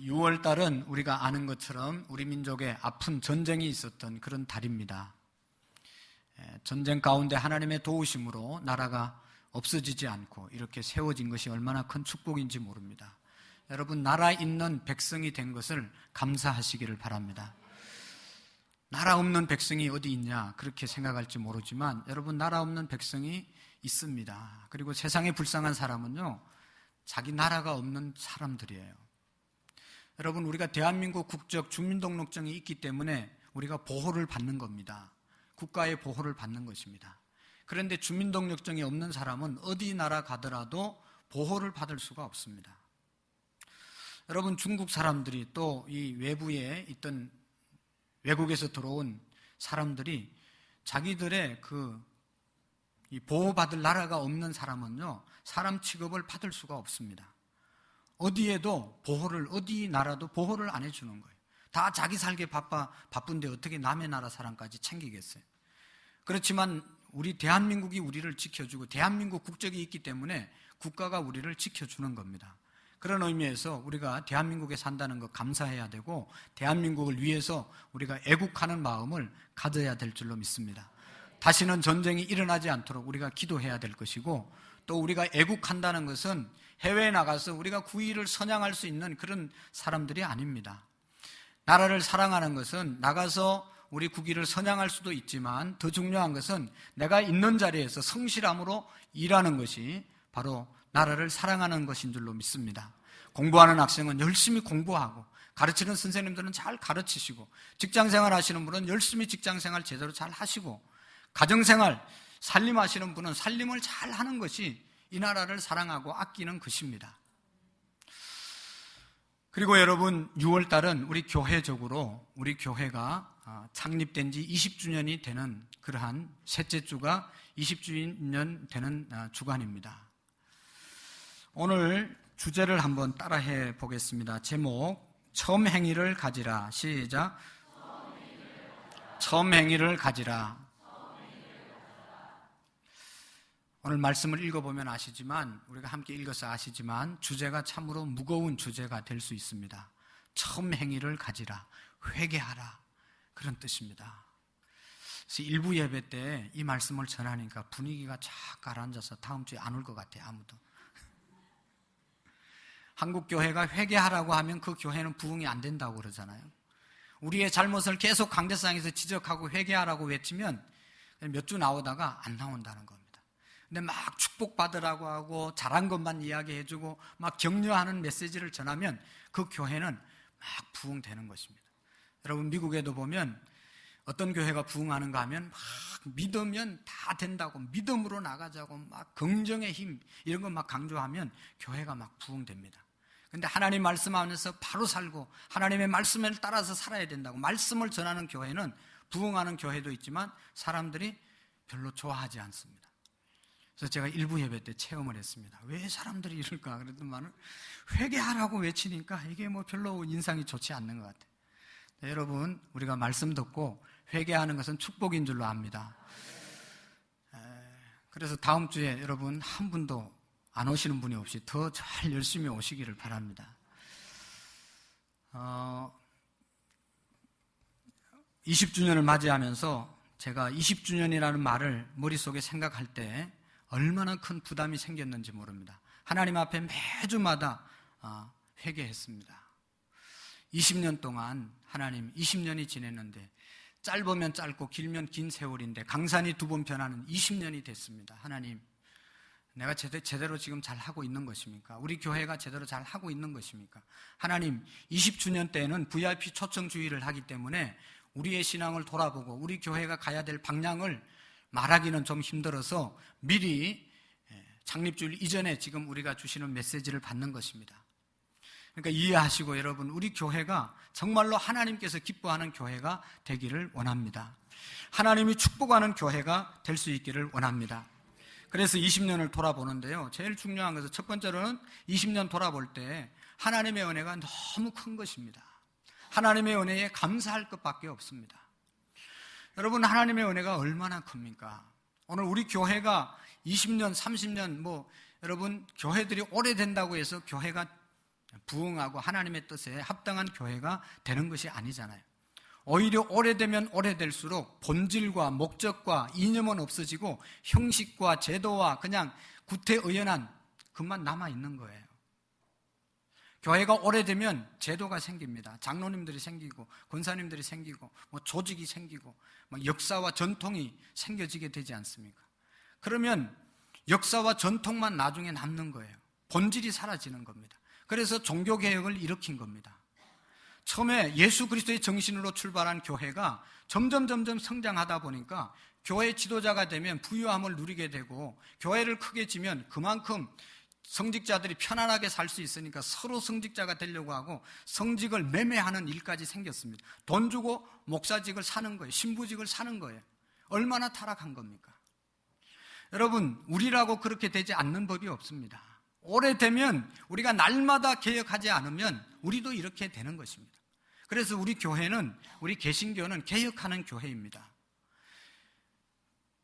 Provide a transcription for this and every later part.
6월 달은 우리가 아는 것처럼 우리 민족에 아픈 전쟁이 있었던 그런 달입니다. 전쟁 가운데 하나님의 도우심으로 나라가 없어지지 않고 이렇게 세워진 것이 얼마나 큰 축복인지 모릅니다. 여러분, 나라 있는 백성이 된 것을 감사하시기를 바랍니다. 나라 없는 백성이 어디 있냐 그렇게 생각할지 모르지만 여러분, 나라 없는 백성이 있습니다. 그리고 세상에 불쌍한 사람은요, 자기 나라가 없는 사람들이에요. 여러분, 우리가 대한민국 국적 주민등록증이 있기 때문에 우리가 보호를 받는 겁니다. 국가의 보호를 받는 것입니다. 그런데 주민등록증이 없는 사람은 어디 나라 가더라도 보호를 받을 수가 없습니다. 여러분, 중국 사람들이 또 이 외부에 있던 외국에서 들어온 사람들이 자기들의 이 보호받을 나라가 없는 사람은요, 사람 취급을 받을 수가 없습니다. 어디에도 어디 나라도 보호를 안 해주는 거예요. 다 자기 살기 바쁜데 어떻게 남의 나라 사람까지 챙기겠어요? 그렇지만 우리 대한민국이 우리를 지켜주고 대한민국 국적이 있기 때문에 국가가 우리를 지켜주는 겁니다. 그런 의미에서 우리가 대한민국에 산다는 것 감사해야 되고 대한민국을 위해서 우리가 애국하는 마음을 가져야 될 줄로 믿습니다. 다시는 전쟁이 일어나지 않도록 우리가 기도해야 될 것이고, 또 우리가 애국한다는 것은 해외에 나가서 우리가 국위를 선양할 수 있는 그런 사람들이 아닙니다. 나라를 사랑하는 것은 나가서 우리 국위를 선양할 수도 있지만 더 중요한 것은 내가 있는 자리에서 성실함으로 일하는 것이 바로 나라를 사랑하는 것인 줄로 믿습니다. 공부하는 학생은 열심히 공부하고, 가르치는 선생님들은 잘 가르치시고, 직장생활 하시는 분은 열심히 직장생활 제대로 잘 하시고, 가정생활, 살림하시는 분은 살림을 잘 하는 것이 이 나라를 사랑하고 아끼는 것입니다. 그리고 여러분, 6월 달은 우리 교회적으로 우리 교회가 창립된 지 20주년이 되는 그러한 셋째 주가 20주년 되는 주간입니다. 오늘 주제를 한번 따라해 보겠습니다. 제목, 처음 행위를 가지라. 시작. 처음 행위를 가지라. 오늘 말씀을 읽어보면 아시지만, 우리가 함께 읽어서 아시지만 주제가 참으로 무거운 주제가 될 수 있습니다. 처음 행위를 가지라, 회개하라, 그런 뜻입니다. 그래서 일부 예배 때 이 말씀을 전하니까 분위기가 쫙 가라앉아서 다음 주에 안 올 것 같아요. 아무도. 한국 교회가 회개하라고 하면 그 교회는 부흥이 안 된다고 그러잖아요. 우리의 잘못을 계속 강대상에서 지적하고 회개하라고 외치면 몇 주 나오다가 안 나온다는 겁니다. 근데 막 축복받으라고 하고 잘한 것만 이야기해주고 막 격려하는 메시지를 전하면 그 교회는 막 부흥되는 것입니다. 여러분, 미국에도 보면 어떤 교회가 부흥하는가 하면 막 믿으면 다 된다고, 믿음으로 나가자고 막 긍정의 힘 이런 거 막 강조하면 교회가 막 부흥됩니다. 근데 하나님 말씀하면서 바로 살고 하나님의 말씀을 따라서 살아야 된다고 말씀을 전하는 교회는 부흥하는 교회도 있지만 사람들이 별로 좋아하지 않습니다. 그래서 제가 일부 예배 때 체험을 했습니다. 왜 사람들이 이럴까? 그랬더니 회개하라고 외치니까 이게 뭐 별로 인상이 좋지 않는 것 같아요. 네, 여러분, 우리가 말씀 듣고 회개하는 것은 축복인 줄로 압니다. 그래서 다음 주에 여러분 한 분도 안 오시는 분이 없이 더 잘 열심히 오시기를 바랍니다. 20주년을 맞이하면서 제가 20주년이라는 말을 머릿속에 생각할 때 얼마나 큰 부담이 생겼는지 모릅니다. 하나님 앞에 매주마다 회개했습니다. 20년 동안 하나님 20년이 지냈는데, 짧으면 짧고 길면 긴 세월인데 강산이 2번 변하는 20년이 됐습니다. 하나님, 내가 제대로 지금 잘 하고 있는 것입니까? 우리 교회가 제대로 잘 하고 있는 것입니까? 하나님, 20주년 때는 VIP 초청주의를 하기 때문에 우리의 신앙을 돌아보고 우리 교회가 가야 될 방향을 말하기는 좀 힘들어서 미리 창립주일 이전에 지금 우리가 주시는 메시지를 받는 것입니다. 그러니까 이해하시고 여러분, 우리 교회가 정말로 하나님께서 기뻐하는 교회가 되기를 원합니다. 하나님이 축복하는 교회가 될 수 있기를 원합니다. 그래서 20년을 돌아보는데요, 제일 중요한 것은 첫 번째로는 20년 돌아볼 때 하나님의 은혜가 너무 큰 것입니다. 하나님의 은혜에 감사할 것밖에 없습니다. 여러분, 하나님의 은혜가 얼마나 큽니까? 오늘 우리 교회가 20년, 30년 여러분 교회들이 오래된다고 해서 교회가 부응하고 하나님의 뜻에 합당한 교회가 되는 것이 아니잖아요. 오히려 오래되면 오래될수록 본질과 목적과 이념은 없어지고 형식과 제도와 그냥 구태의연한 것만 남아있는 거예요. 교회가 오래되면 제도가 생깁니다. 장로님들이 생기고 권사님들이 생기고 조직이 생기고 역사와 전통이 생겨지게 되지 않습니까? 그러면 역사와 전통만 나중에 남는 거예요. 본질이 사라지는 겁니다. 그래서 종교개혁을 일으킨 겁니다. 처음에 예수 그리스도의 정신으로 출발한 교회가 점점 성장하다 보니까 교회 지도자가 되면 부유함을 누리게 되고, 교회를 크게 지면 그만큼 성직자들이 편안하게 살 수 있으니까 서로 성직자가 되려고 하고 성직을 매매하는 일까지 생겼습니다. 돈 주고 목사직을 사는 거예요. 신부직을 사는 거예요. 얼마나 타락한 겁니까? 여러분, 우리라고 그렇게 되지 않는 법이 없습니다. 오래되면, 우리가 날마다 개혁하지 않으면 우리도 이렇게 되는 것입니다. 그래서 우리 교회는, 우리 개신교는 개혁하는 교회입니다.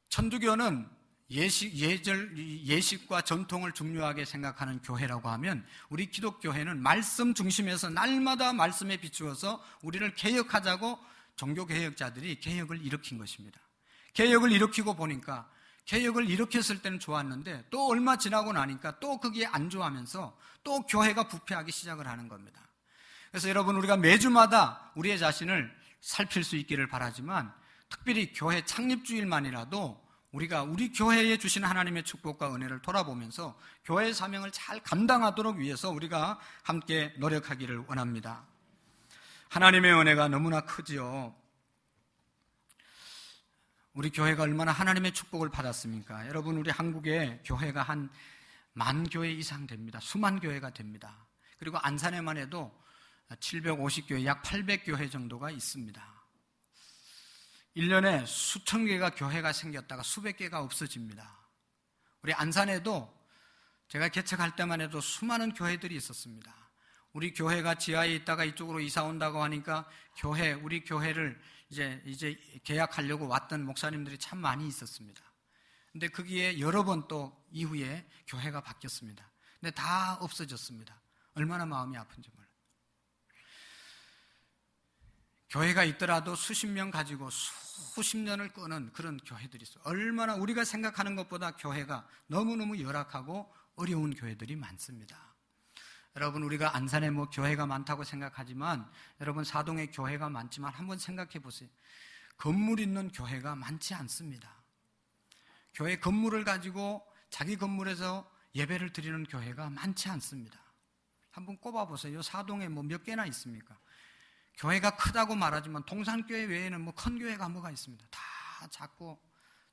천주교는 예식과 전통을 중요하게 생각하는 교회라고 하면, 우리 기독교회는 말씀 중심에서 날마다 말씀에 비추어서 우리를 개혁하자고 종교개혁자들이 개혁을 일으킨 것입니다. 개혁을 일으키고 보니까, 개혁을 일으켰을 때는 좋았는데 또 얼마 지나고 나니까 또 거기에 안주하면서 또 교회가 부패하기 시작을 하는 겁니다. 그래서 여러분, 우리가 매주마다 우리의 자신을 살필 수 있기를 바라지만, 특별히 교회 창립주일만이라도 우리가 우리 교회에 주신 하나님의 축복과 은혜를 돌아보면서 교회의 사명을 잘 감당하도록 위해서 우리가 함께 노력하기를 원합니다. 하나님의 은혜가 너무나 크지요. 우리 교회가 얼마나 하나님의 축복을 받았습니까? 여러분, 우리 한국에 교회가 한 10,000교회 이상 됩니다. 수만 교회가 됩니다. 그리고 안산에만 해도 750교회, 약 800교회 정도가 있습니다. 1년에 수천 개가 교회가 생겼다가 수백 개가 없어집니다. 우리 안산에도 제가 개척할 때만 해도 수많은 교회들이 있었습니다. 우리 교회가 지하에 있다가 이쪽으로 이사 온다고 하니까 우리 교회를 이제 계약하려고 왔던 목사님들이 참 많이 있었습니다. 근데 거기에 여러 번 또 이후에 교회가 바뀌었습니다. 근데 다 없어졌습니다. 얼마나 마음이 아픈지 몰라요. 교회가 있더라도 수십 명 가지고 수십 년을 끄는 그런 교회들이 있어요. 얼마나 우리가 생각하는 것보다 교회가 너무너무 열악하고 어려운 교회들이 많습니다. 여러분, 우리가 안산에 교회가 많다고 생각하지만, 여러분, 사동에 교회가 많지만 한번 생각해 보세요. 건물 있는 교회가 많지 않습니다. 교회 건물을 가지고 자기 건물에서 예배를 드리는 교회가 많지 않습니다. 한번 꼽아보세요. 사동에 몇 개나 있습니까? 교회가 크다고 말하지만 동산교회 외에는 큰 교회가 뭐가 있습니다. 다 작고,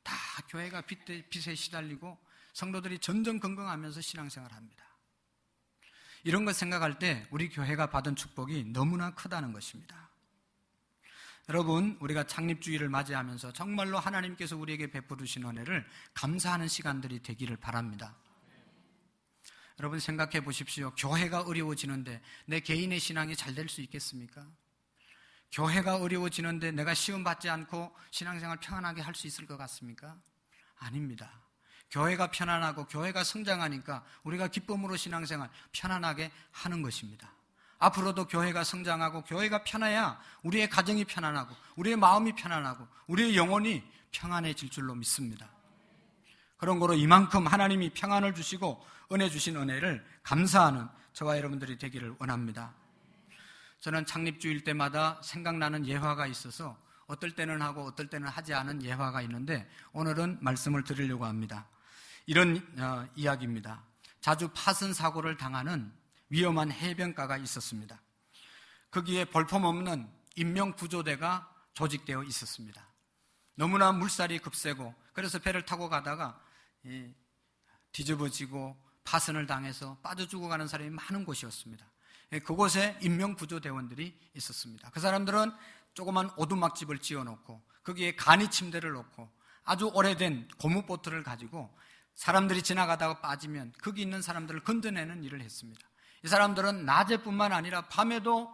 다 교회가 빚에 시달리고 성도들이 전전긍긍하면서 신앙생활을 합니다. 이런 것 생각할 때 우리 교회가 받은 축복이 너무나 크다는 것입니다. 여러분, 우리가 창립주의를 맞이하면서 정말로 하나님께서 우리에게 베풀으신 은혜를 감사하는 시간들이 되기를 바랍니다. 여러분, 생각해 보십시오. 교회가 어려워지는데 내 개인의 신앙이 잘 될 수 있겠습니까? 교회가 어려워지는데 내가 시험 받지 않고 신앙생활 평안하게 할 수 있을 것 같습니까? 아닙니다. 교회가 편안하고 교회가 성장하니까 우리가 기쁨으로 신앙생활 편안하게 하는 것입니다. 앞으로도 교회가 성장하고 교회가 편해야 우리의 가정이 편안하고 우리의 마음이 편안하고 우리의 영혼이 평안해질 줄로 믿습니다. 그런 거로 이만큼 하나님이 평안을 주시고 은혜 주신 은혜를 감사하는 저와 여러분들이 되기를 원합니다. 저는 창립주일 때마다 생각나는 예화가 있어서 어떨 때는 하고 어떨 때는 하지 않은 예화가 있는데, 오늘은 말씀을 드리려고 합니다. 이런 이야기입니다. 자주 파손 사고를 당하는 위험한 해변가가 있었습니다. 거기에 볼품없는 인명구조대가 조직되어 있었습니다. 너무나 물살이 급세고, 그래서 배를 타고 가다가 뒤집어지고 파손을 당해서 빠져 죽어가는 사람이 많은 곳이었습니다. 그곳에 인명구조대원들이 있었습니다. 그 사람들은 조그만 오두막집을 지어놓고 거기에 간이 침대를 놓고 아주 오래된 고무보트를 가지고 사람들이 지나가다가 빠지면 거기 있는 사람들을 건져내는 일을 했습니다. 이 사람들은 낮에뿐만 아니라 밤에도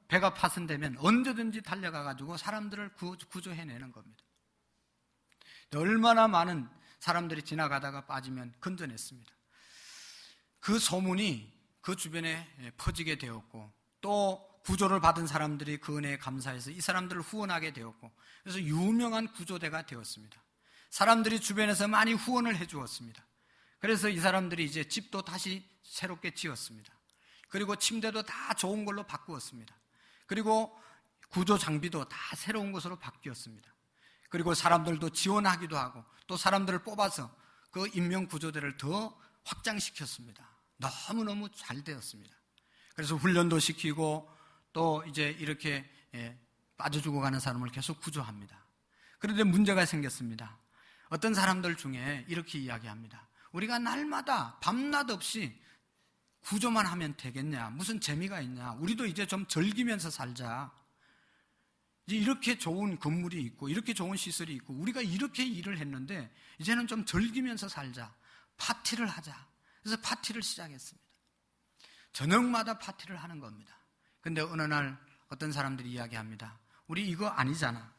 배가 파손되면 언제든지 달려가가지고 사람들을 구조해내는 겁니다. 얼마나 많은 사람들이 지나가다가 빠지면 건져냈습니다. 그 소문이 그 주변에 퍼지게 되었고, 또 구조를 받은 사람들이 그 은혜에 감사해서 이 사람들을 후원하게 되었고, 그래서 유명한 구조대가 되었습니다. 사람들이 주변에서 많이 후원을 해 주었습니다. 그래서 이 사람들이 이제 집도 다시 새롭게 지었습니다. 그리고 침대도 다 좋은 걸로 바꾸었습니다. 그리고 구조 장비도 다 새로운 것으로 바뀌었습니다. 그리고 사람들도 지원하기도 하고, 또 사람들을 뽑아서 그 인명구조대를 더 확장시켰습니다. 너무너무 잘 되었습니다. 그래서 훈련도 시키고, 또 이제 이렇게 빠져 죽어가는 사람을 계속 구조합니다. 그런데 문제가 생겼습니다. 어떤 사람들 중에 이렇게 이야기합니다. 우리가 날마다 밤낮 없이 구조만 하면 되겠냐? 무슨 재미가 있냐? 우리도 이제 좀 즐기면서 살자. 이제 이렇게 좋은 건물이 있고, 이렇게 좋은 시설이 있고, 우리가 이렇게 일을 했는데 이제는 좀 즐기면서 살자. 파티를 하자. 그래서 파티를 시작했습니다. 저녁마다 파티를 하는 겁니다. 근데 어느 날 어떤 사람들이 이야기합니다. 우리 이거 아니잖아.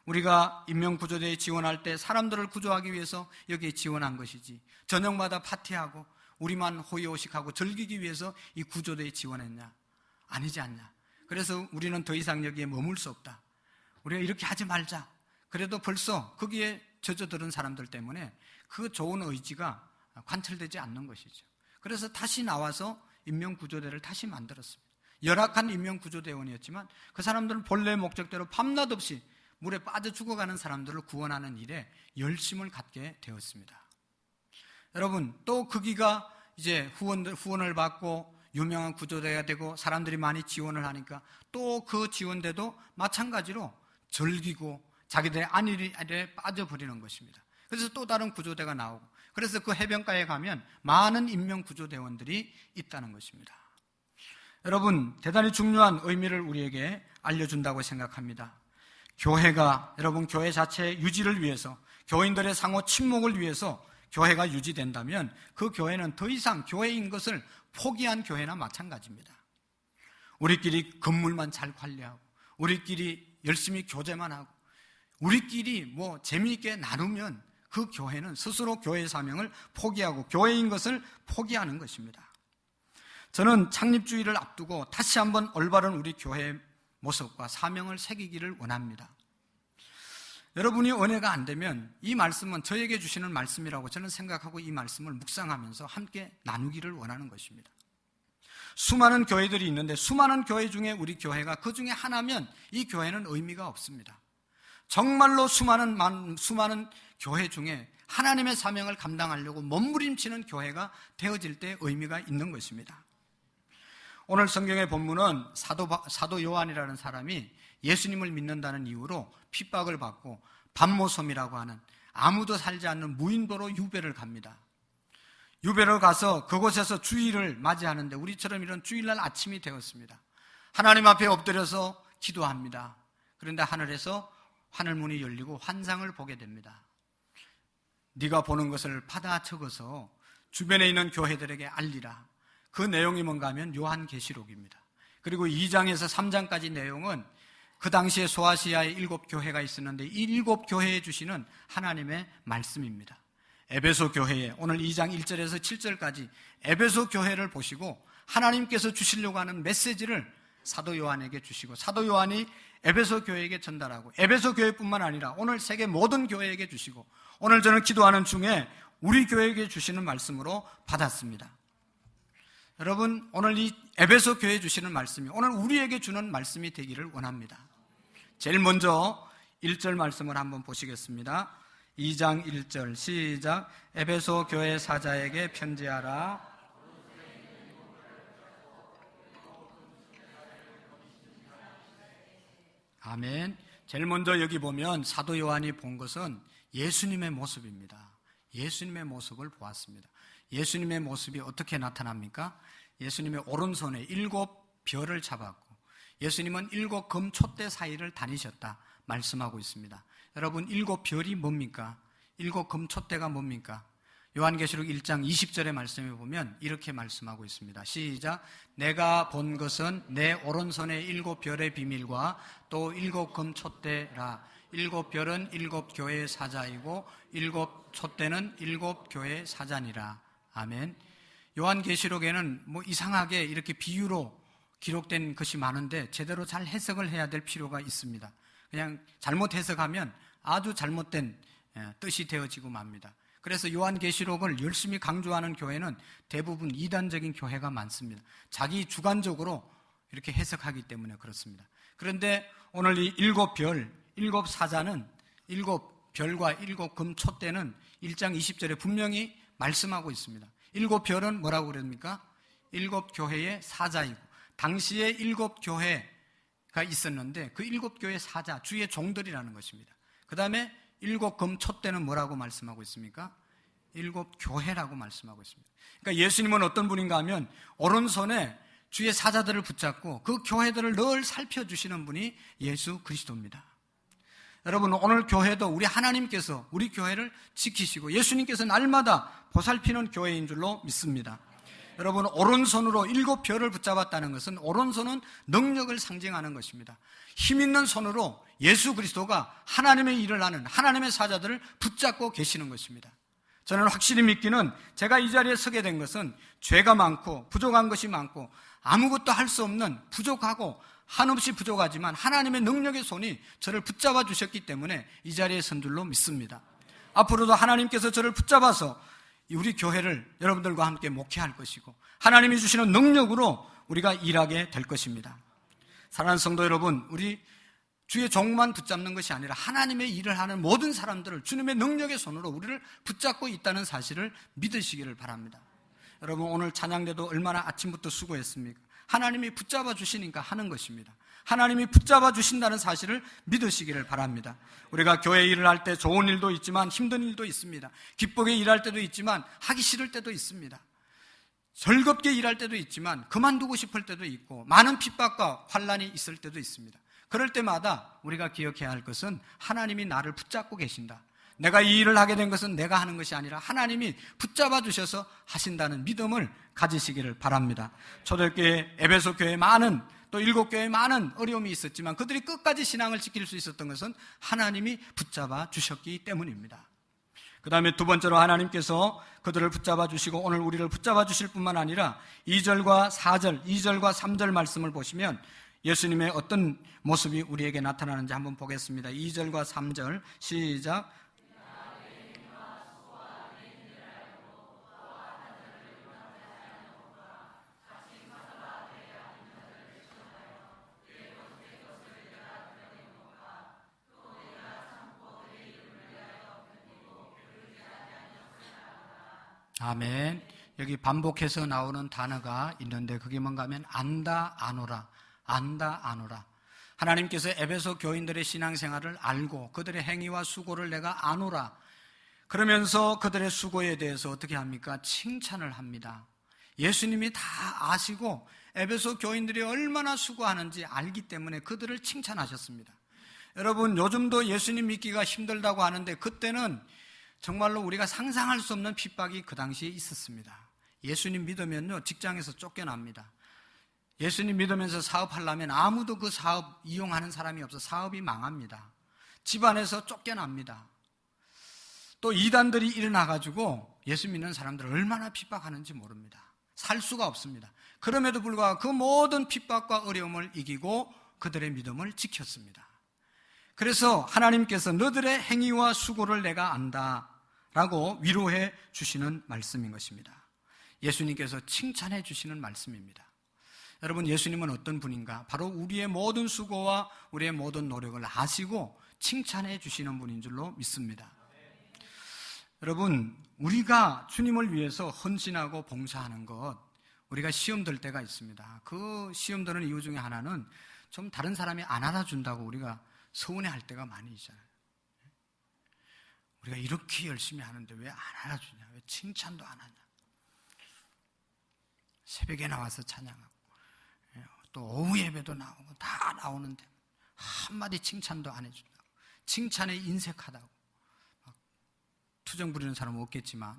우리가 인명구조대에 지원할 때 사람들을 구조하기 위해서 여기에 지원한 것이지, 저녁마다 파티하고 우리만 호의호식하고 즐기기 위해서 이 구조대에 지원했냐? 아니지 않냐? 그래서 우리는 더 이상 여기에 머물 수 없다. 우리가 이렇게 하지 말자. 그래도 벌써 거기에 젖어들은 사람들 때문에 그 좋은 의지가 관철되지 않는 것이죠. 그래서 다시 나와서 인명구조대를 다시 만들었습니다. 열악한 인명구조대원이었지만 그 사람들은 본래 목적대로 밤낮 없이 물에 빠져 죽어가는 사람들을 구원하는 일에 열심을 갖게 되었습니다. 여러분, 또 거기가 이제 후원을 받고 유명한 구조대가 되고 사람들이 많이 지원을 하니까 또 그 지원대도 마찬가지로 즐기고 자기들의 안일에 빠져버리는 것입니다. 그래서 또 다른 구조대가 나오고, 그래서 그 해변가에 가면 많은 인명구조대원들이 있다는 것입니다. 여러분, 대단히 중요한 의미를 우리에게 알려준다고 생각합니다. 교회가, 여러분, 교회 자체 유지를 위해서, 교인들의 상호 친목을 위해서 교회가 유지된다면 그 교회는 더 이상 교회인 것을 포기한 교회나 마찬가지입니다. 우리끼리 건물만 잘 관리하고, 우리끼리 열심히 교제만 하고, 우리끼리 뭐 재미있게 나누면 그 교회는 스스로 교회의 사명을 포기하고 교회인 것을 포기하는 것입니다. 저는 창립주의를 앞두고 다시 한번 올바른 우리 교회의 모습과 사명을 새기기를 원합니다. 여러분이 은혜가 안 되면 이 말씀은 저에게 주시는 말씀이라고 저는 생각하고 이 말씀을 묵상하면서 함께 나누기를 원하는 것입니다. 수많은 교회들이 있는데 수많은 교회 중에 우리 교회가 그 중에 하나면 이 교회는 의미가 없습니다. 정말로 수많은 교회 중에 하나님의 사명을 감당하려고 몸부림치는 교회가 되어질 때 의미가 있는 것입니다. 오늘 성경의 본문은 사도 요한이라는 사람이 예수님을 믿는다는 이유로 핍박을 받고 밤모섬이라고 하는 아무도 살지 않는 무인도로 유배를 갑니다. 유배를 가서 그곳에서 주일을 맞이하는데 우리처럼 이런 주일날 아침이 되었습니다. 하나님 앞에 엎드려서 기도합니다. 그런데 하늘에서 하늘문이 열리고 환상을 보게 됩니다. 네가 보는 것을 받아 적어서 주변에 있는 교회들에게 알리라. 그 내용이 뭔가 하면 요한계시록입니다. 그리고 2장에서 3장까지 내용은 그 당시에 소아시아에 7교회가 있었는데 이 7교회에 주시는 하나님의 말씀입니다. 에베소 교회에 오늘 2장 1절에서 7절까지 에베소 교회를 보시고 하나님께서 주시려고 하는 메시지를 사도 요한에게 주시고 사도 요한이 에베소 교회에게 전달하고 에베소 교회뿐만 아니라 오늘 세계 모든 교회에게 주시고 오늘 저는 기도하는 중에 우리 교회에게 주시는 말씀으로 받았습니다. 여러분, 오늘 이 에베소 교회에 주시는 말씀이 오늘 우리에게 주는 말씀이 되기를 원합니다. 제일 먼저 1절 말씀을 한번 보시겠습니다. 2장 1절 시작. 에베소 교회 사자에게 편지하라. 아멘. 제일 먼저 여기 보면 사도 요한이 본 것은 예수님의 모습입니다. 예수님의 모습을 보았습니다. 예수님의 모습이 어떻게 나타납니까? 예수님의 오른손에 7별을 잡았고 예수님은 7금 촛대 사이를 다니셨다 말씀하고 있습니다. 여러분, 7별이 뭡니까? 7금 촛대가 뭡니까? 요한계시록 1장 20절의 말씀에 보면 이렇게 말씀하고 있습니다. 시작. 내가 본 것은 내 오른손의 7별의 비밀과 또 7금 촛대라. 7별은 7교회의 사자이고 7촛대는 7교회의 사자니라. 아멘. 요한계시록에는 뭐 이상하게 이렇게 비유로 기록된 것이 많은데 제대로 잘 해석을 해야 될 필요가 있습니다. 그냥 잘못 해석하면 아주 잘못된 뜻이 되어지고 맙니다. 그래서 요한계시록을 열심히 강조하는 교회는 대부분 이단적인 교회가 많습니다. 자기 주관적으로 이렇게 해석하기 때문에 그렇습니다. 그런데 오늘 이 일곱 별, 일곱 사자는 일곱 별과 일곱 금 촛대는 1장 20절에 분명히 말씀하고 있습니다. 일곱 별은 뭐라고 그럽니까? 일곱 교회의 사자이고, 당시에 일곱 교회가 있었는데 그 일곱 교회의 사자, 주의 종들이라는 것입니다. 그 다음에 일곱 금 촛대는 뭐라고 말씀하고 있습니까? 일곱 교회라고 말씀하고 있습니다. 그러니까 예수님은 어떤 분인가 하면 오른손에 주의 사자들을 붙잡고 그 교회들을 늘 살펴주시는 분이 예수 그리스도입니다. 여러분, 오늘 교회도 우리 하나님께서 우리 교회를 지키시고 예수님께서 날마다 보살피는 교회인 줄로 믿습니다. 여러분, 오른손으로 일곱 별을 붙잡았다는 것은 오른손은 능력을 상징하는 것입니다. 힘 있는 손으로 예수 그리스도가 하나님의 일을 하는 하나님의 사자들을 붙잡고 계시는 것입니다. 저는 확실히 믿기는 제가 이 자리에 서게 된 것은 죄가 많고 부족한 것이 많고 아무것도 할 수 없는 부족하고 한없이 부족하지만 하나님의 능력의 손이 저를 붙잡아 주셨기 때문에 이 자리에 선 줄로 믿습니다. 앞으로도 하나님께서 저를 붙잡아서 우리 교회를 여러분들과 함께 목회할 것이고 하나님이 주시는 능력으로 우리가 일하게 될 것입니다. 사랑하는 성도 여러분, 우리 주의 종만 붙잡는 것이 아니라 하나님의 일을 하는 모든 사람들을 주님의 능력의 손으로 우리를 붙잡고 있다는 사실을 믿으시기를 바랍니다. 여러분, 오늘 찬양대도 얼마나 아침부터 수고했습니까? 하나님이 붙잡아 주시니까 하는 것입니다. 하나님이 붙잡아 주신다는 사실을 믿으시기를 바랍니다. 우리가 교회 일을 할 때 좋은 일도 있지만 힘든 일도 있습니다. 기쁘게 일할 때도 있지만 하기 싫을 때도 있습니다. 즐겁게 일할 때도 있지만 그만두고 싶을 때도 있고 많은 핍박과 환난이 있을 때도 있습니다. 그럴 때마다 우리가 기억해야 할 것은 하나님이 나를 붙잡고 계신다. 내가 이 일을 하게 된 것은 내가 하는 것이 아니라 하나님이 붙잡아 주셔서 하신다는 믿음을 가지시기를 바랍니다. 초대교회, 에베소 교회 많은 또 일곱 교회에 많은 어려움이 있었지만 그들이 끝까지 신앙을 지킬 수 있었던 것은 하나님이 붙잡아 주셨기 때문입니다. 그 다음에 두 번째로 하나님께서 그들을 붙잡아 주시고 오늘 우리를 붙잡아 주실 뿐만 아니라 2절과 4절, 2절과 3절 말씀을 보시면 예수님의 어떤 모습이 우리에게 나타나는지 한번 보겠습니다. 2절과 3절 시작. 아멘. 여기 반복해서 나오는 단어가 있는데 그게 뭔가 하면 안다 아노라, 안다 아노라. 하나님께서 에베소 교인들의 신앙생활을 알고 그들의 행위와 수고를 내가 아노라. 그러면서 그들의 수고에 대해서 어떻게 합니까? 칭찬을 합니다. 예수님이 다 아시고 에베소 교인들이 얼마나 수고하는지 알기 때문에 그들을 칭찬하셨습니다. 여러분, 요즘도 예수님 믿기가 힘들다고 하는데 그때는 정말로 우리가 상상할 수 없는 핍박이 그 당시에 있었습니다. 예수님 믿으면요, 직장에서 쫓겨납니다. 예수님 믿으면서 사업하려면 아무도 그 사업 이용하는 사람이 없어 사업이 망합니다. 집안에서 쫓겨납니다. 또 이단들이 일어나가지고 예수 믿는 사람들을 얼마나 핍박하는지 모릅니다. 살 수가 없습니다. 그럼에도 불구하고 그 모든 핍박과 어려움을 이기고 그들의 믿음을 지켰습니다. 그래서 하나님께서 너들의 행위와 수고를 내가 안다 라고 위로해 주시는 말씀인 것입니다. 예수님께서 칭찬해 주시는 말씀입니다. 여러분, 예수님은 어떤 분인가? 바로 우리의 모든 수고와 우리의 모든 노력을 아시고 칭찬해 주시는 분인 줄로 믿습니다. 여러분, 우리가 주님을 위해서 헌신하고 봉사하는 것, 우리가 시험 들 때가 있습니다. 그 시험 드는 이유 중에 하나는 좀 다른 사람이 안 알아준다고 우리가 서운해할 때가 많이 있잖아요. 우리가 이렇게 열심히 하는데 왜 안 알아주냐? 왜 칭찬도 안 하냐? 새벽에 나와서 찬양하고 또 오후 예배도 나오고 다 나오는데 한마디 칭찬도 안 해준다고, 칭찬에 인색하다고 막 투정 부리는 사람은 없겠지만,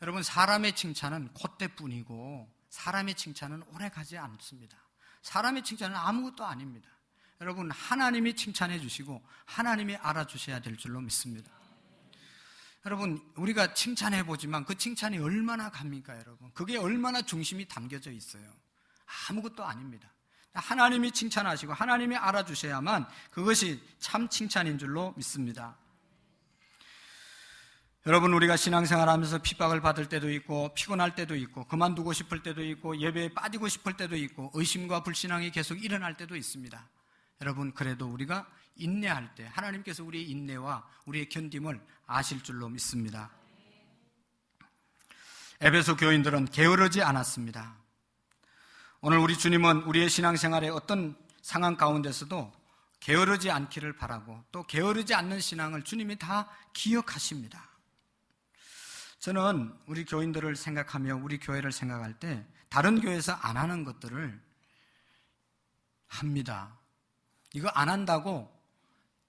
여러분, 사람의 칭찬은 콧대뿐이고 사람의 칭찬은 오래가지 않습니다. 사람의 칭찬은 아무것도 아닙니다. 여러분, 하나님이 칭찬해 주시고 하나님이 알아주셔야 될 줄로 믿습니다. 여러분, 우리가 칭찬해 보지만 그 칭찬이 얼마나 갑니까, 여러분? 그게 얼마나 중심이 담겨져 있어요. 아무것도 아닙니다. 하나님이 칭찬하시고 하나님이 알아주셔야만 그것이 참 칭찬인 줄로 믿습니다. 여러분, 우리가 신앙생활하면서 핍박을 받을 때도 있고 피곤할 때도 있고 그만두고 싶을 때도 있고 예배에 빠지고 싶을 때도 있고 의심과 불신앙이 계속 일어날 때도 있습니다. 여러분, 그래도 우리가 인내할 때 하나님께서 우리의 인내와 우리의 견딤을 아실 줄로 믿습니다. 에베소 교인들은 게으르지 않았습니다. 오늘 우리 주님은 우리의 신앙생활의 어떤 상황 가운데서도 게으르지 않기를 바라고 또 게으르지 않는 신앙을 주님이 다 기억하십니다. 저는 우리 교인들을 생각하며 우리 교회를 생각할 때 다른 교회에서 안 하는 것들을 합니다. 이거 안 한다고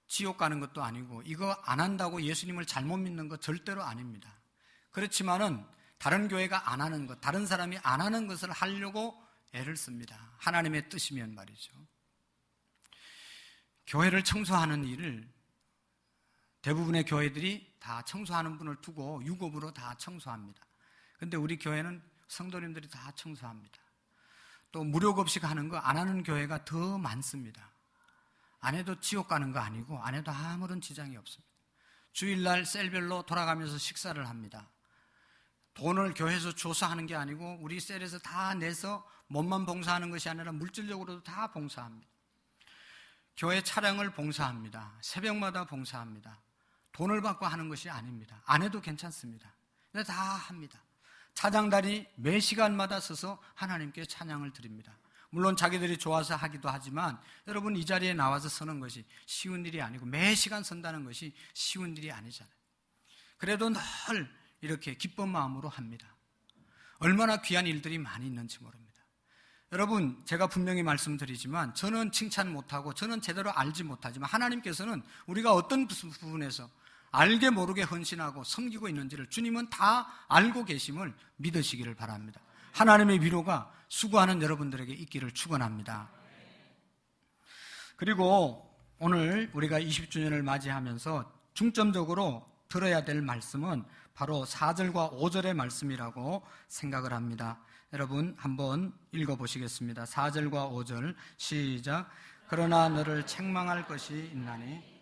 지옥 가는 것도 아니고 이거 안 한다고 예수님을 잘못 믿는 것 절대로 아닙니다. 그렇지만은 다른 교회가 안 하는 것, 다른 사람이 안 하는 것을 하려고 애를 씁니다. 하나님의 뜻이면 말이죠. 교회를 청소하는 일을 대부분의 교회들이 다 청소하는 분을 두고 유급으로 다 청소합니다. 그런데 우리 교회는 성도님들이 다 청소합니다. 또 무료급식 하는 거 안 하는 교회가 더 많습니다. 안 해도 지옥 가는 거 아니고 안 해도 아무런 지장이 없습니다. 주일날 셀별로 돌아가면서 식사를 합니다. 돈을 교회에서 줘서 하는 게 아니고 우리 셀에서 다 내서 몸만 봉사하는 것이 아니라 물질적으로도 다 봉사합니다. 교회 차량을 봉사합니다. 새벽마다 봉사합니다. 돈을 받고 하는 것이 아닙니다. 안 해도 괜찮습니다. 근데 다 합니다. 찬양단이 매 시간마다 서서 하나님께 찬양을 드립니다. 물론 자기들이 좋아서 하기도 하지만 여러분, 이 자리에 나와서 서는 것이 쉬운 일이 아니고 매 시간 선다는 것이 쉬운 일이 아니잖아요. 그래도 늘 이렇게 기쁜 마음으로 합니다. 얼마나 귀한 일들이 많이 있는지 모릅니다. 여러분, 제가 분명히 말씀드리지만 저는 칭찬 못하고 저는 제대로 알지 못하지만 하나님께서는 우리가 어떤 부분에서 알게 모르게 헌신하고 섬기고 있는지를 주님은 다 알고 계심을 믿으시기를 바랍니다. 하나님의 위로가 수고하는 여러분들에게 있기를 축원합니다. 그리고 오늘 우리가 20주년을 맞이하면서 중점적으로 들어야 될 말씀은 바로 4절과 5절의 말씀이라고 생각을 합니다. 여러분 한번 읽어보시겠습니다. 4절과 5절 시작. 그러나 너를 책망할 것이 있나니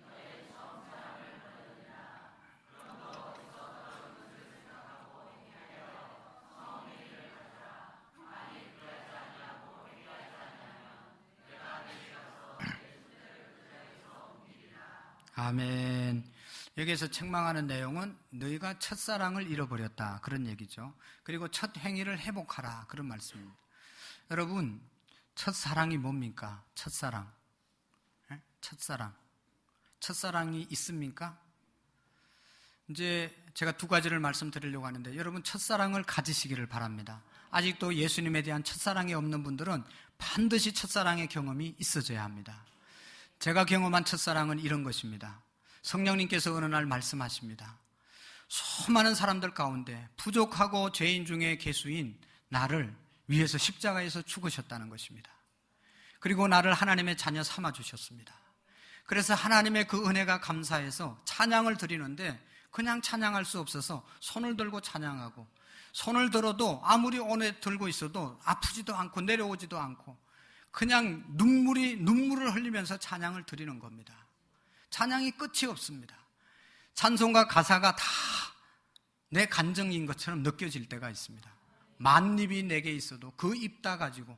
아멘. 여기에서 책망하는 내용은 너희가 첫사랑을 잃어버렸다, 그런 얘기죠. 그리고 첫 행위를 회복하라, 그런 말씀입니다. 여러분, 첫사랑이 뭡니까? 첫사랑. 첫사랑. 첫사랑이 있습니까? 이제 제가 두 가지를 말씀드리려고 하는데 여러분, 첫사랑을 가지시기를 바랍니다. 아직도 예수님에 대한 첫사랑이 없는 분들은 반드시 첫사랑의 경험이 있어져야 합니다. 제가 경험한 첫사랑은 이런 것입니다. 성령님께서 어느 날 말씀하십니다. 수많은 사람들 가운데 부족하고 죄인 중에 괴수인 나를 위해서 십자가에서 죽으셨다는 것입니다. 그리고 나를 하나님의 자녀 삼아 주셨습니다. 그래서 하나님의 그 은혜가 감사해서 찬양을 드리는데 그냥 찬양할 수 없어서 손을 들고 찬양하고, 손을 들어도 아무리 오래 들고 있어도 아프지도 않고 내려오지도 않고 그냥 눈물을 흘리면서 찬양을 드리는 겁니다. 찬양이 끝이 없습니다. 찬송가 가사가 다 내 간정인 것처럼 느껴질 때가 있습니다. 만입이 내게 있어도 그 입 다 가지고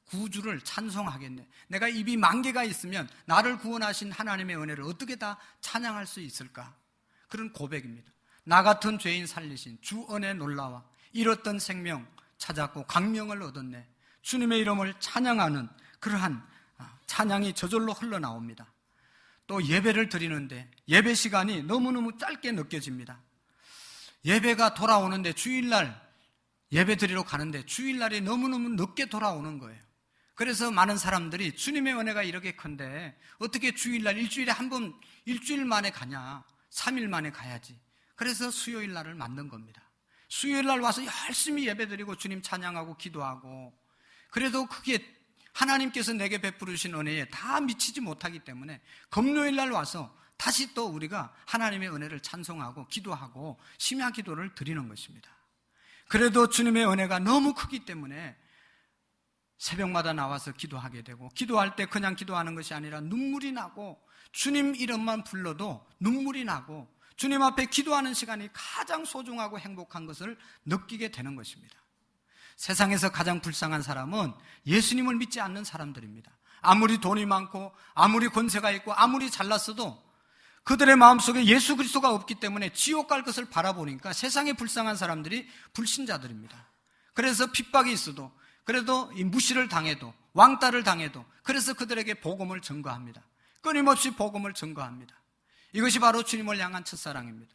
구주를 찬송하겠네. 내가 입이 10,000개가 있으면 나를 구원하신 하나님의 은혜를 어떻게 다 찬양할 수 있을까? 그런 고백입니다. 나 같은 죄인 살리신 주 은혜 놀라와 잃었던 생명 찾았고 광명을 얻었네. 주님의 이름을 찬양하는 그러한 찬양이 저절로 흘러나옵니다. 또 예배를 드리는데 예배 시간이 너무너무 짧게 느껴집니다. 예배가 돌아오는데 주일날 예배 드리러 가는데 주일날이 너무너무 늦게 돌아오는 거예요. 그래서 많은 사람들이 주님의 은혜가 이렇게 큰데 어떻게 주일날 일주일에 한 번, 일주일 만에 가냐, 3일 만에 가야지. 그래서 수요일날을 만든 겁니다. 수요일날 와서 열심히 예배 드리고 주님 찬양하고 기도하고, 그래도 그게 하나님께서 내게 베풀으신 은혜에 다 미치지 못하기 때문에 금요일날 와서 다시 또 우리가 하나님의 은혜를 찬송하고 기도하고 심야 기도를 드리는 것입니다. 그래도 주님의 은혜가 너무 크기 때문에 새벽마다 나와서 기도하게 되고, 기도할 때 그냥 기도하는 것이 아니라 눈물이 나고, 주님 이름만 불러도 눈물이 나고, 주님 앞에 기도하는 시간이 가장 소중하고 행복한 것을 느끼게 되는 것입니다. 세상에서 가장 불쌍한 사람은 예수님을 믿지 않는 사람들입니다. 아무리 돈이 많고 아무리 권세가 있고 아무리 잘났어도 그들의 마음속에 예수 그리스도가 없기 때문에 지옥 갈 것을 바라보니까 세상에 불쌍한 사람들이 불신자들입니다. 그래서 핍박이 있어도, 그래도 이 무시를 당해도, 왕따를 당해도, 그래서 그들에게 복음을 전거합니다. 끊임없이 복음을 전거합니다. 이것이 바로 주님을 향한 첫사랑입니다.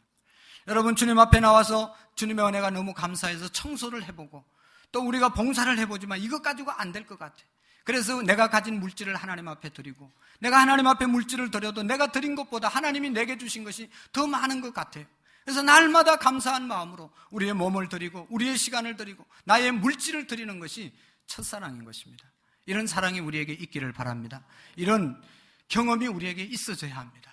여러분, 주님 앞에 나와서 주님의 은혜가 너무 감사해서 청소를 해보고 또 우리가 봉사를 해보지만 이것 가지고 안 될 것 같아. 그래서 내가 가진 물질을 하나님 앞에 드리고, 내가 하나님 앞에 물질을 드려도 내가 드린 것보다 하나님이 내게 주신 것이 더 많은 것 같아요. 그래서 날마다 감사한 마음으로 우리의 몸을 드리고 우리의 시간을 드리고 나의 물질을 드리는 것이 첫사랑인 것입니다. 이런 사랑이 우리에게 있기를 바랍니다. 이런 경험이 우리에게 있어져야 합니다.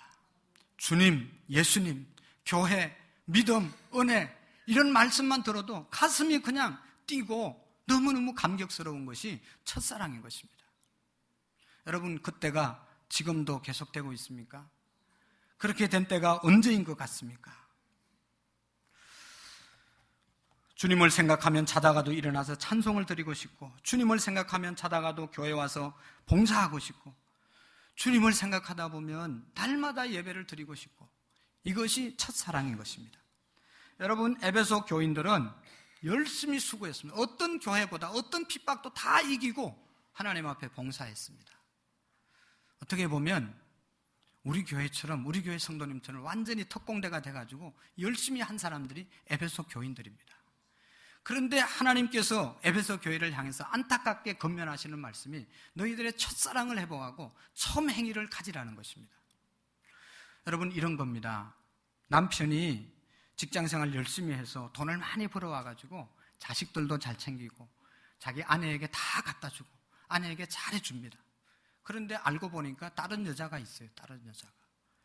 주님, 예수님, 교회, 믿음, 은혜, 이런 말씀만 들어도 가슴이 그냥 뛰고 너무너무 감격스러운 것이 첫사랑인 것입니다. 여러분, 그때가 지금도 계속되고 있습니까? 그렇게 된 때가 언제인 것 같습니까? 주님을 생각하면 자다가도 일어나서 찬송을 드리고 싶고, 주님을 생각하면 자다가도 교회 와서 봉사하고 싶고, 주님을 생각하다 보면 날마다 예배를 드리고 싶고, 이것이 첫사랑인 것입니다. 여러분, 에베소 교인들은 열심히 수고했습니다. 어떤 교회보다 어떤 핍박도 다 이기고 하나님 앞에 봉사했습니다. 어떻게 보면 우리 교회처럼, 우리 교회 성도님처럼 완전히 특공대가 돼가지고 열심히 한 사람들이 에베소 교인들입니다. 그런데 하나님께서 에베소 교회를 향해서 안타깝게 권면하시는 말씀이 너희들의 첫사랑을 회복하고 처음 행위를 가지라는 것입니다. 여러분, 이런 겁니다. 남편이 직장생활 열심히 해서 돈을 많이 벌어와가지고 자식들도 잘 챙기고 자기 아내에게 다 갖다 주고 아내에게 잘해줍니다. 그런데 알고 보니까 다른 여자가 있어요.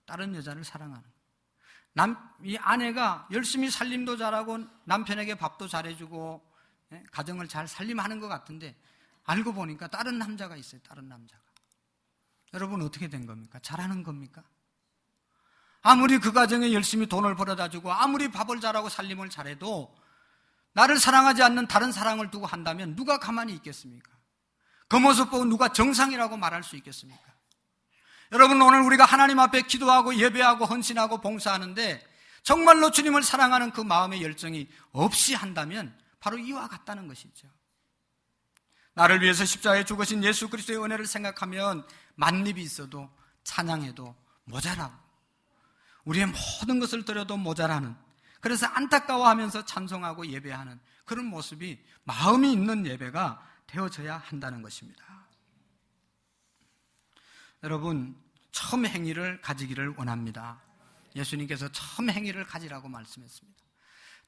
다른 여자를 사랑하는 거예요. 이 아내가 열심히 살림도 잘하고 남편에게 밥도 잘해주고 가정을 잘 살림하는 것 같은데 알고 보니까 다른 남자가 있어요. 다른 남자가. 여러분, 어떻게 된 겁니까? 잘하는 겁니까? 아무리 그 가정에 열심히 돈을 벌어다 주고 아무리 밥을 잘하고 살림을 잘해도 나를 사랑하지 않는 다른 사랑을 두고 한다면 누가 가만히 있겠습니까? 그 모습 보고 누가 정상이라고 말할 수 있겠습니까? 여러분, 오늘 우리가 하나님 앞에 기도하고 예배하고 헌신하고 봉사하는데 정말로 주님을 사랑하는 그 마음의 열정이 없이 한다면 바로 이와 같다는 것이죠. 나를 위해서 십자가에 죽으신 예수 그리스도의 은혜를 생각하면 만립이 있어도 찬양해도 모자라고, 우리의 모든 것을 드려도 모자라는, 그래서 안타까워하면서 찬송하고 예배하는 그런 모습이 마음이 있는 예배가 되어져야 한다는 것입니다. 여러분, 처음 행위를 가지기를 원합니다. 예수님께서 처음 행위를 가지라고 말씀했습니다.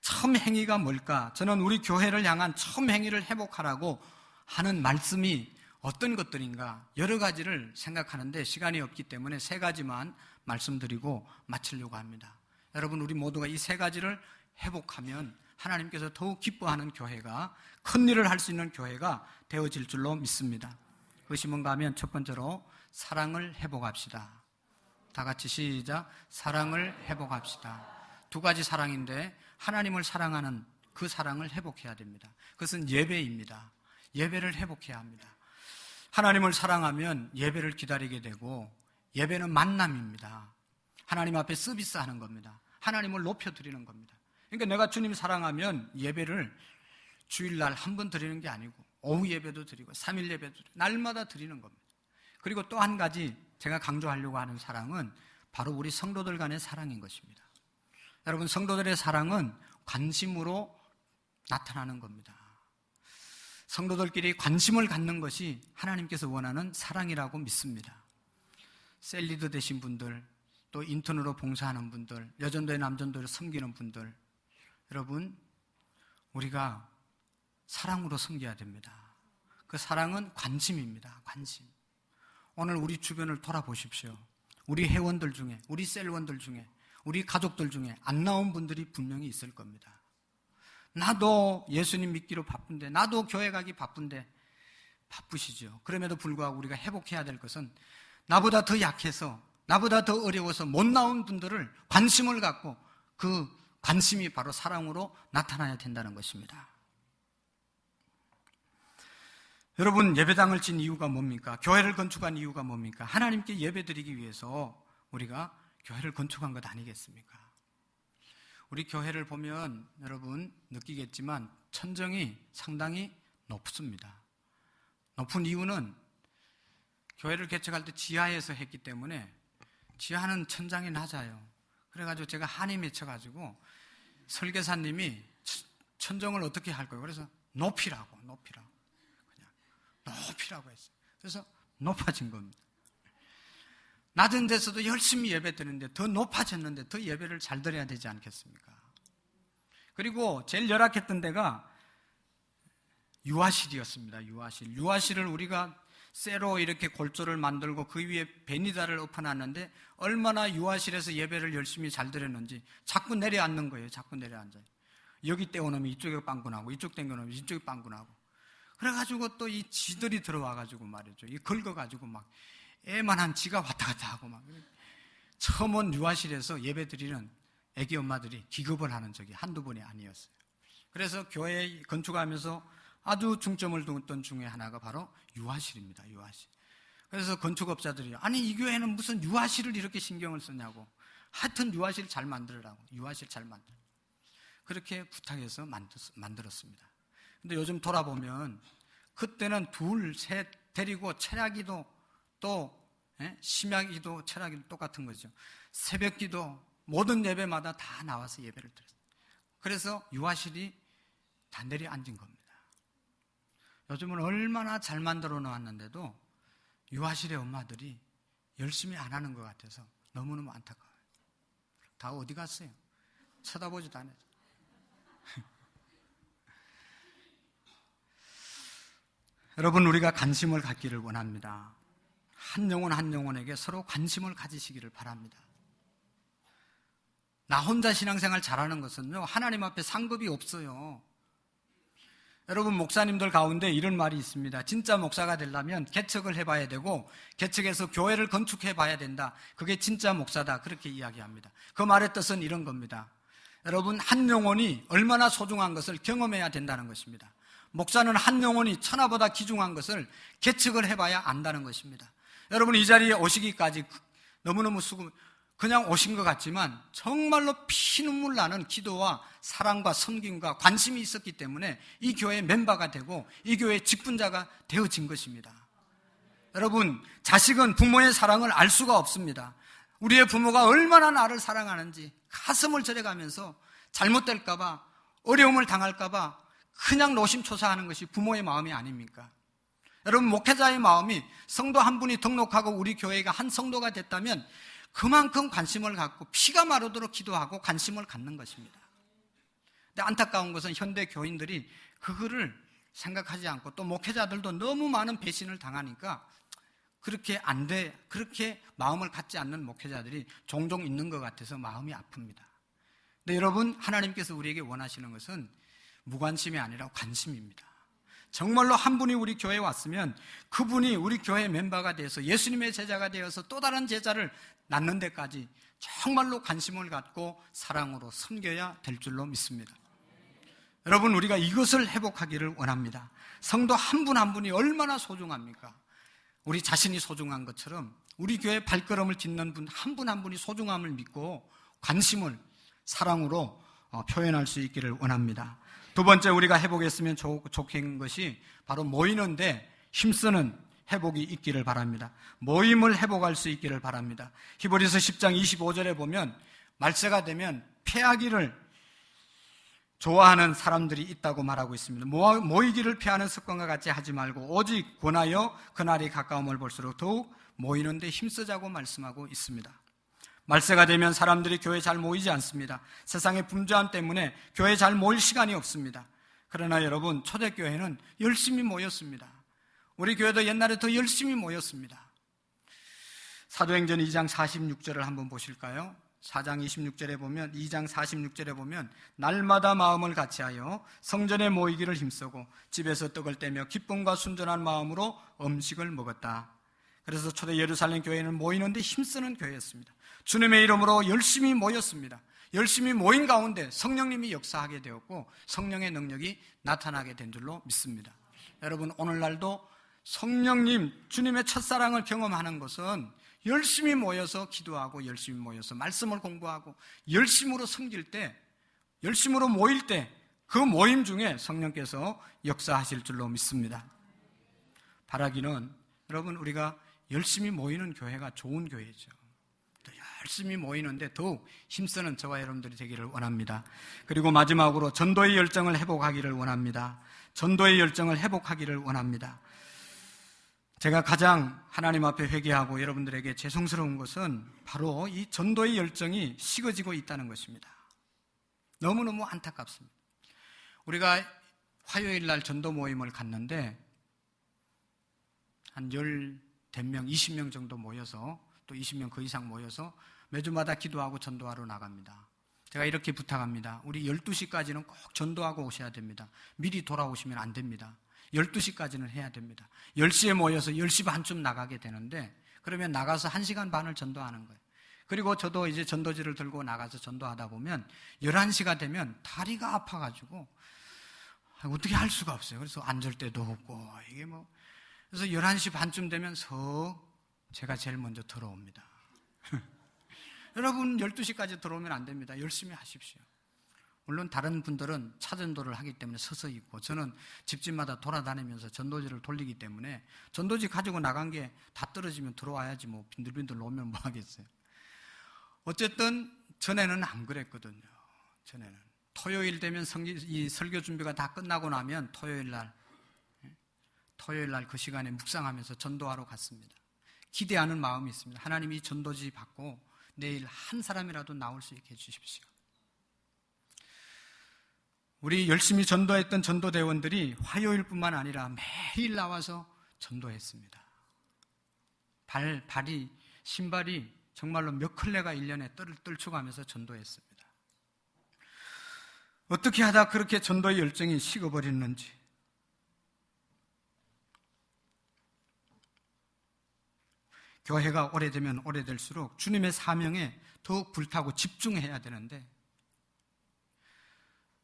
처음 행위가 뭘까? 저는 우리 교회를 향한 처음 행위를 회복하라고 하는 말씀이 어떤 것들인가 여러 가지를 생각하는데 시간이 없기 때문에 세 가지만 말씀드리고 마치려고 합니다. 여러분, 우리 모두가 이 세 가지를 회복하면 하나님께서 더욱 기뻐하는 교회가, 큰 일을 할 수 있는 교회가 되어질 줄로 믿습니다. 그것이 뭔가 하면 첫 번째로 사랑을 회복합시다. 다 같이 시작. 사랑을 회복합시다. 두 가지 사랑인데 하나님을 사랑하는 그 사랑을 회복해야 됩니다. 그것은 예배입니다. 예배를 회복해야 합니다. 하나님을 사랑하면 예배를 기다리게 되고, 예배는 만남입니다. 하나님 앞에 서비스하는 겁니다. 하나님을 높여드리는 겁니다. 그러니까 내가 주님 사랑하면 예배를 주일날 한 번 드리는 게 아니고 오후 예배도 드리고 3일 예배도 드리고 날마다 드리는 겁니다. 그리고 또 한 가지 제가 강조하려고 하는 사랑은 바로 우리 성도들 간의 사랑인 것입니다. 여러분, 성도들의 사랑은 관심으로 나타나는 겁니다. 성도들끼리 관심을 갖는 것이 하나님께서 원하는 사랑이라고 믿습니다. 셀리드 되신 분들, 또 인턴으로 봉사하는 분들, 여전도의 남전도를 섬기는 분들, 여러분, 우리가 사랑으로 섬겨야 됩니다. 그 사랑은 관심입니다. 관심. 오늘 우리 주변을 돌아보십시오. 우리 회원들 중에, 우리 셀원들 중에, 우리 가족들 중에 안 나온 분들이 분명히 있을 겁니다. 나도 예수님 믿기로 바쁜데, 나도 교회 가기 바쁜데, 바쁘시죠. 그럼에도 불구하고 우리가 회복해야 될 것은 나보다 더 약해서, 나보다 더 어려워서 못 나온 분들을 관심을 갖고 그 관심이 바로 사랑으로 나타나야 된다는 것입니다. 여러분, 예배당을 진 이유가 뭡니까? 교회를 건축한 이유가 뭡니까? 하나님께 예배드리기 위해서 우리가 교회를 건축한 것 아니겠습니까? 우리 교회를 보면 여러분 느끼겠지만 천정이 상당히 높습니다. 높은 이유는 교회를 개척할 때 지하에서 했기 때문에 지하는 천장이 낮아요. 그래가지고 제가 한이 맺혀가지고 설계사님이 천정을 어떻게 할 거예요? 그래서 높이라고 그냥 높이라고 했어요. 그래서 높아진 겁니다. 낮은 데서도 열심히 예배 드리는데 더 높아졌는데 더 예배를 잘 드려야 되지 않겠습니까? 그리고 제일 열악했던 데가 유아실이었습니다. 유아실을 우리가 쇠로 이렇게 골조를 만들고 그 위에 베니다를 엎어놨는데 얼마나 유아실에서 예배를 열심히 잘 드렸는지 자꾸 내려앉는 거예요. 자꾸 내려앉아요. 여기 떼어놓으면 이쪽에 빵꾸나고 이쪽 땡겨놓으면 이쪽에 빵꾸나고 그래가지고 또 이 쥐들이 들어와가지고 말이죠. 이 긁어가지고 막 애만한 쥐가 왔다 갔다 하고 막 처음 온 유아실에서 예배 드리는 애기 엄마들이 기겁을 하는 적이 한두 번이 아니었어요. 그래서 교회 건축하면서 아주 중점을 뒀던 중에 하나가 바로 유아실입니다. 유아실. 그래서 건축업자들이 아니 이 교회는 무슨 유아실을 이렇게 신경을 쓰냐고 하여튼 유아실 잘 만들으라고 유아실 잘 만들어 그렇게 부탁해서 만들었습니다. 근데 요즘 돌아보면 그때는 둘, 셋 데리고 철야기도 또 심야기도 철야기도 똑같은 거죠. 새벽기도 모든 예배마다 다 나와서 예배를 드렸어요. 그래서 유아실이 다 내려앉은 겁니다. 요즘은 얼마나 잘 만들어 놓았는데도 유아실의 엄마들이 열심히 안 하는 것 같아서 너무너무 안타까워요. 다 어디 갔어요? 쳐다보지도 않아요. 여러분, 우리가 관심을 갖기를 원합니다. 한 영혼 한 영혼에게 서로 관심을 가지시기를 바랍니다. 나 혼자 신앙생활 잘하는 것은요, 하나님 앞에 상급이 없어요. 여러분, 목사님들 가운데 이런 말이 있습니다. 진짜 목사가 되려면 개척을 해봐야 되고 개척해서 교회를 건축해봐야 된다. 그게 진짜 목사다. 그렇게 이야기합니다. 그 말의 뜻은 이런 겁니다. 여러분, 한 영혼이 얼마나 소중한 것을 경험해야 된다는 것입니다. 목사는 한 영혼이 천하보다 귀중한 것을 개척을 해봐야 안다는 것입니다. 여러분, 이 자리에 오시기까지 너무너무 그냥 오신 것 같지만 정말로 피눈물 나는 기도와 사랑과 섬김과 관심이 있었기 때문에 이 교회의 멤버가 되고 이 교회의 직분자가 되어진 것입니다. 여러분, 자식은 부모의 사랑을 알 수가 없습니다. 우리의 부모가 얼마나 나를 사랑하는지 가슴을 저려가면서 잘못될까봐 어려움을 당할까봐 그냥 노심초사하는 것이 부모의 마음이 아닙니까? 여러분, 목회자의 마음이 성도 한 분이 등록하고 우리 교회가 한 성도가 됐다면 그만큼 관심을 갖고 피가 마르도록 기도하고 관심을 갖는 것입니다. 근데 안타까운 것은 현대 교인들이 그거를 생각하지 않고 또 목회자들도 너무 많은 배신을 당하니까 그렇게 그렇게 마음을 갖지 않는 목회자들이 종종 있는 것 같아서 마음이 아픕니다. 근데 여러분, 하나님께서 우리에게 원하시는 것은 무관심이 아니라 관심입니다. 정말로 한 분이 우리 교회에 왔으면 그분이 우리 교회 멤버가 돼서 예수님의 제자가 되어서 또 다른 제자를 낳는 데까지 정말로 관심을 갖고 사랑으로 섬겨야 될 줄로 믿습니다. 여러분, 우리가 이것을 회복하기를 원합니다. 성도 한 분 한 분이 얼마나 소중합니까? 우리 자신이 소중한 것처럼 우리 교회 발걸음을 딛는 분 한 분 한 분이 소중함을 믿고 관심을 사랑으로 표현할 수 있기를 원합니다. 두 번째, 우리가 회복했으면 좋겠는 것이 바로 모이는데 힘쓰는 회복이 있기를 바랍니다. 모임을 회복할 수 있기를 바랍니다. 히브리서 10장 25절에 보면 말세가 되면 패하기를 좋아하는 사람들이 있다고 말하고 있습니다. 모이기를 피하는 습관과 같이 하지 말고 오직 권하여 그날이 가까움을 볼수록 더욱 모이는데 힘쓰자고 말씀하고 있습니다. 말세가 되면 사람들이 교회에 잘 모이지 않습니다. 세상의 분주함 때문에 교회에 잘 모일 시간이 없습니다. 그러나 여러분, 초대교회는 열심히 모였습니다. 우리 교회도 옛날에 더 열심히 모였습니다. 사도행전 2장 46절을 한번 보실까요? 4장 26절에 보면, 2장 46절에 보면 날마다 마음을 같이하여 성전에 모이기를 힘쓰고 집에서 떡을 떼며 기쁨과 순전한 마음으로 음식을 먹었다. 그래서 초대 예루살렘 교회는 모이는데 힘쓰는 교회였습니다. 주님의 이름으로 열심히 모였습니다. 열심히 모인 가운데 성령님이 역사하게 되었고 성령의 능력이 나타나게 된 줄로 믿습니다. 여러분, 오늘날도 성령님, 주님의 첫사랑을 경험하는 것은 열심히 모여서 기도하고 열심히 모여서 말씀을 공부하고 열심으로 섬길 때, 열심으로 모일 때 그 모임 중에 성령께서 역사하실 줄로 믿습니다. 바라기는 여러분, 우리가 열심히 모이는 교회가 좋은 교회죠. 열심히 모이는데 더욱 힘쓰는 저와 여러분들이 되기를 원합니다. 그리고 마지막으로 전도의 열정을 회복하기를 원합니다. 전도의 열정을 회복하기를 원합니다. 제가 가장 하나님 앞에 회개하고 여러분들에게 죄송스러운 것은 바로 이 전도의 열정이 식어지고 있다는 것입니다. 너무너무 안타깝습니다. 우리가 화요일 날 전도 모임을 갔는데 한 10명, 20명 정도 모여서, 또 20명 그 이상 모여서 매주마다 기도하고 전도하러 나갑니다. 제가 이렇게 부탁합니다. 우리 12시까지는 꼭 전도하고 오셔야 됩니다. 미리 돌아오시면 안 됩니다. 12시까지는 해야 됩니다. 10시에 모여서 10시 반쯤 나가게 되는데, 그러면 나가서 1시간 반을 전도하는 거예요. 그리고 저도 이제 전도지를 들고 나가서 전도하다 보면 11시가 되면 다리가 아파가지고 어떻게 할 수가 없어요. 그래서 앉을 데도 없고, 이게 뭐. 그래서 11시 반쯤 되면 제가 제일 먼저 들어옵니다. 여러분, 12시까지 들어오면 안 됩니다. 열심히 하십시오. 물론 다른 분들은 차전도를 하기 때문에 서서 있고, 저는 집집마다 돌아다니면서 전도지를 돌리기 때문에 전도지 가지고 나간 게 다 떨어지면 들어와야지 뭐 빈들빈들 놓으면 뭐 하겠어요. 어쨌든 전에는 안 그랬거든요. 전에는 토요일 되면 이 설교 준비가 다 끝나고 나면 토요일 날 그 시간에 묵상하면서 전도하러 갔습니다. 기대하는 마음이 있습니다. 하나님이 전도지 받고 내일 한 사람이라도 나올 수 있게 해주십시오. 우리 열심히 전도했던 전도대원들이 화요일뿐만 아니라 매일 나와서 전도했습니다. 신발이 정말로 몇 컬레가 1년에 떨쳐가면서 전도했습니다. 어떻게 하다 그렇게 전도의 열정이 식어버렸는지. 교회가 오래되면 오래될수록 주님의 사명에 더욱 불타고 집중해야 되는데,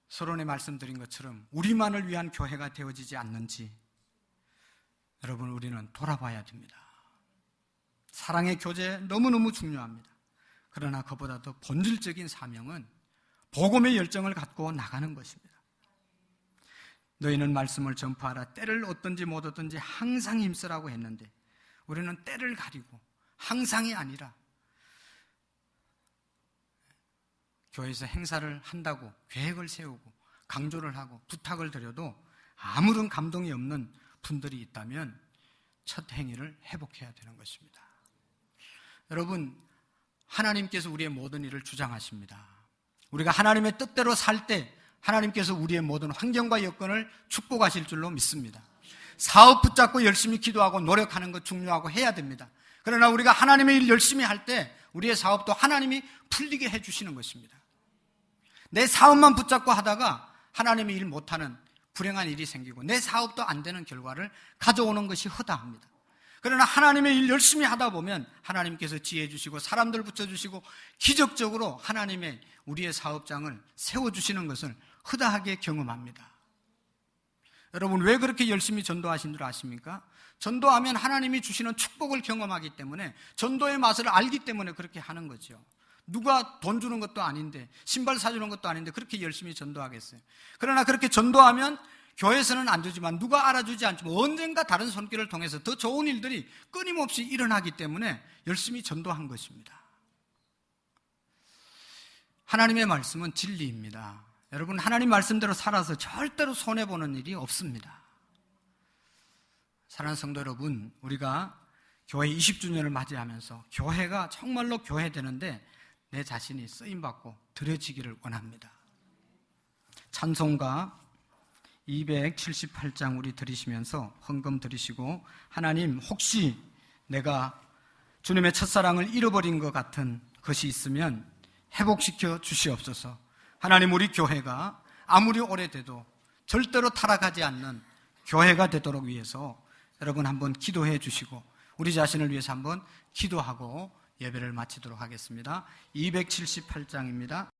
서론에 말씀드린 것처럼 우리만을 위한 교회가 되어지지 않는지 여러분, 우리는 돌아봐야 됩니다. 사랑의 교제 너무너무 중요합니다. 그러나 그보다 더 본질적인 사명은 복음의 열정을 갖고 나가는 것입니다. 너희는 말씀을 전파하라. 때를 얻든지 못 얻든지 항상 힘쓰라고 했는데, 우리는 때를 가리고 항상이 아니라 교회에서 행사를 한다고 계획을 세우고 강조를 하고 부탁을 드려도 아무런 감동이 없는 분들이 있다면 첫 행위를 회복해야 되는 것입니다. 여러분, 하나님께서 우리의 모든 일을 주장하십니다. 우리가 하나님의 뜻대로 살 때 하나님께서 우리의 모든 환경과 여건을 축복하실 줄로 믿습니다. 사업 붙잡고 열심히 기도하고 노력하는 것 중요하고 해야 됩니다. 그러나 우리가 하나님의 일 열심히 할 때 우리의 사업도 하나님이 풀리게 해주시는 것입니다. 내 사업만 붙잡고 하다가 하나님의 일 못하는 불행한 일이 생기고 내 사업도 안 되는 결과를 가져오는 것이 허다합니다. 그러나 하나님의 일 열심히 하다 보면 하나님께서 지혜 주시고 사람들 붙여주시고 기적적으로 하나님의 우리의 사업장을 세워주시는 것을 허다하게 경험합니다. 여러분, 왜 그렇게 열심히 전도하신 줄 아십니까? 전도하면 하나님이 주시는 축복을 경험하기 때문에, 전도의 맛을 알기 때문에 그렇게 하는 거죠. 누가 돈 주는 것도 아닌데, 신발 사주는 것도 아닌데 그렇게 열심히 전도하겠어요. 그러나 그렇게 전도하면 교회에서는 안 주지만 누가 알아주지 않지만 언젠가 다른 손길을 통해서 더 좋은 일들이 끊임없이 일어나기 때문에 열심히 전도한 것입니다. 하나님의 말씀은 진리입니다. 여러분, 하나님 말씀대로 살아서 절대로 손해보는 일이 없습니다. 사랑하는 성도 여러분, 우리가 교회 20주년을 맞이하면서 교회가 정말로 교회 되는데 내 자신이 쓰임받고 드려지기를 원합니다. 찬송가 278장 우리 들으시면서 헌금 드리시고, 하나님, 혹시 내가 주님의 첫사랑을 잃어버린 것 같은 것이 있으면 회복시켜 주시옵소서. 하나님, 우리 교회가 아무리 오래돼도 절대로 타락하지 않는 교회가 되도록 위해서 여러분 한번 기도해 주시고 우리 자신을 위해서 한번 기도하고 예배를 마치도록 하겠습니다. 278장입니다.